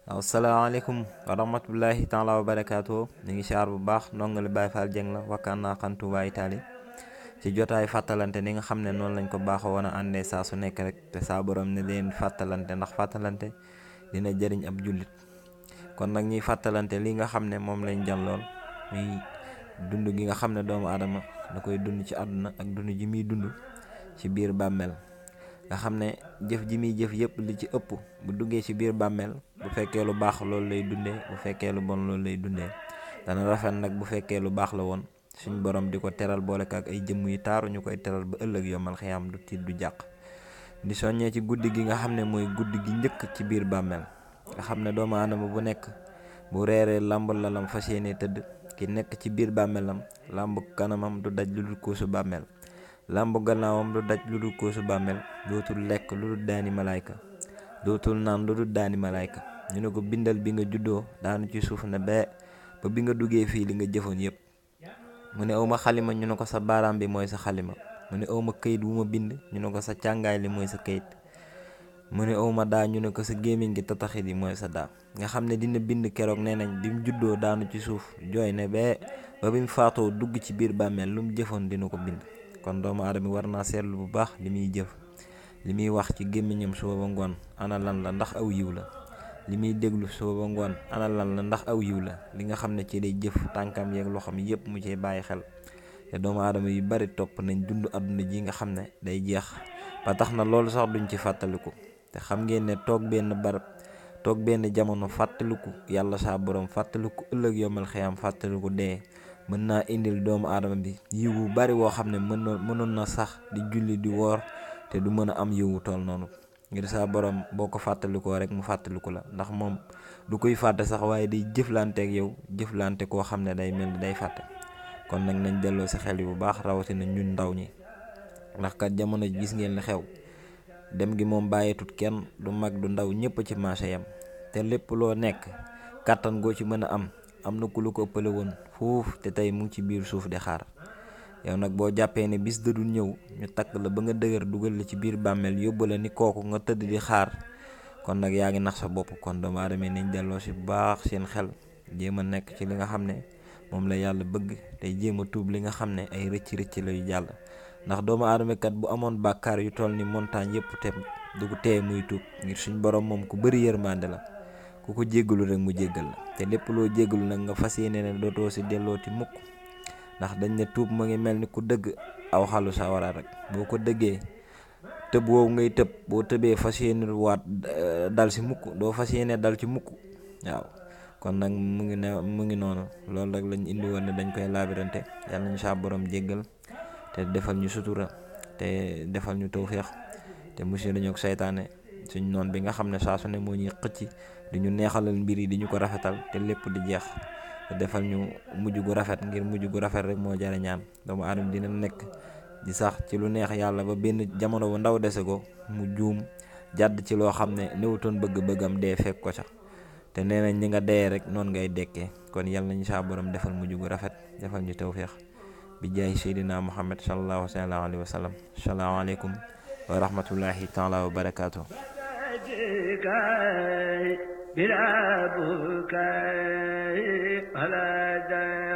Assalamualaikum warahmatullahi taala wabarakatuh. Ñu ngi siyaar bu baax ndongali Baye Fall Dieng la wakkaan naa xam Touba Italie ci jotaay fàttalante ni nga xam ne noonu lañ ko baaxoo woon a àndee saa su nekk rek te saa borom ne leen fàttalante ndax fàttalante dina jëriñ ab jullit. Kon nag ñuy fàttalante li nga xam ne moom lañ jàlloon muy dund gi nga xam ne doomu aadama da koy dund ci àdduna ak dund ji muy dund ci biir bàmmeel nga xam ne jëf ji muy jëf yëpp li ci ëpp bu duggee ci biir bàmmeel bu fekkee lu baax loolu lay dundee bu fekkee lu bon loolu lay dundee dana rafet nag bu fekkee lu baax la woon suñ borom di ko teral boole ak ay jëmm yu taaru ñu koy teral ba ëllëg yomal xiyaam du tiit du jàq. Di soññee ci guddi gi nga xam ne mooy guddi gi njëkk ci biir bàmmeel nga xam ne doomu aadama bu nekk bu reeree làmb lalam fas yéene tëdd ki nekk ci biir bàmmeelam làmb kanamam du daj lu dul koosu bàmmeel làmb gannaawam du daj lu dul koosu bàmmeel dootul lekk lu dul daani malaayka dootul naan lu dul daani malaayka ñu ne ko bindal bi nga juddoo daanu ci suuf ne bee ba bi nga duggee fii li nga jëfoon yëpp mu ne awma xalima ñu ne ko sa baaraam bi mooy sa xalima mu ne awma këyit wu ma bind ñu ne ko sa càngaay li mooy sa këyit mu ne awma daa ñu ne ko sa gémmiñ gi tataxit yi mooy sa daa nga xam ne dina bind keroog nee nañ bi mu juddoo daanu ci suuf jooy ne bee ba bi mu faatoo dugg ci biir bàmmeel lu mu jëfoon dina ko bind. Kon doomu aadama war naa seetlu bu baax li muy jëf li muy wax ci gémmiñam suba ba ngoon ana lan la ndax aw yiw la li muy déglu suba ba ngoon ana lan la ndax aw yiw la li nga xam ne ci day jëf tànkam yeeg loxoom yépp mu ciy bàyyi xel te doomu aadama yu bari topp nañ dund àdduna ji nga xam ne day jeex ba tax na loolu sax duñ ci fàttaliku te xam ngeen ne toog benn barab toog benn jamono fàttaliku yàlla saa borom fàttaliku ëllëg yomal xiyam fàttaliku dee mën naa indil doomu aadama bi yiw bu bari woo xam ne mënoon na sax di julli di woor te du mën a am yiwu tool noonu ngir saa borom boo ko fàttalikoo rek mu fàttaliku la ndax moom du koy fàtte sax waaye day jëflanteek yow jëflante koo xam ne day mel ni day fàtte. Kon nag nañ delloo si xel yi bu baax rawatina ñun ndaw ñi ndax kat jamono gis ngeen li xew dem gi moom bàyyetut kenn du mag du ndaw ñëpp ci marché yam te lépp loo nekk kàttan goo ci mën a am na ku lu ko ëppale woon foofu te tey mu ngi ci biir suuf di xaar yow nag boo jàppee ne bis da dul ñëw ñu takk la ba nga dëgër dugal la ci biir bàmmeel yóbbu la ni kooku nga tëdd di xaar kon nag yaa ngi nax sa bopp. Kon doomu aadama nañ delloo si bu baax seen xel jéem a nekk ci li nga xam ne moom la yàlla bëgg tey jéem a tuub li nga xam ne ay rëcc la yu jàll ndax doomu aadama kat bu amoon bàkkaar yu toll ni montagne yëpp te du ko tee muy tuub ngir suñ borom moom ku bëri yërmande la ku ko jéggalu rek mu jéggal la te lépp loo jéggalu nag nga fas yéene ne dootoo si dellooti mukk ndax dañ ne tuub mu ngi mel ni ku dëgg aw xalu sawara rek boo ko dëggee tëb woowu ngay tëb boo tëbee fas yéene waat dal si mukk doo fas yéene dal ci mukk waaw. Kon nag mu ngi noonu loolu rek lañ indi woon ne dañ koy laabirante yàlla nañu saa borom jéggal te defal ñu sutura te defal ñu tawféex te monsieur dañoo ko saytaane suñ noon bi nga xam ne saa su ne moo ñuy xëcc di ñu neexalal mbir yi di ñu ko rafetal te lépp di jeex te defal ñu mujj gu rafet ngir mujj gu rafet rek moo jara ñaan. Doomu aadama dina nekk di sax ci lu neex yàlla ba benn jamono bu ndaw dese ko mu juum jàdd ci loo xam ne newutoon bëgg-bëggam dee fekk ko sax te nee nañ ñi nga dee rek noonu ngay dekkee. Kon yàlla nañu saa borom defal mujj gu rafet defal ñu tawféex bi jaay seydina Muhammad sallallahu alayhi wa sallam. Asalaamaaleykum wa rahmatullahi taala wa barakaatu. بلا بكاء ولا داء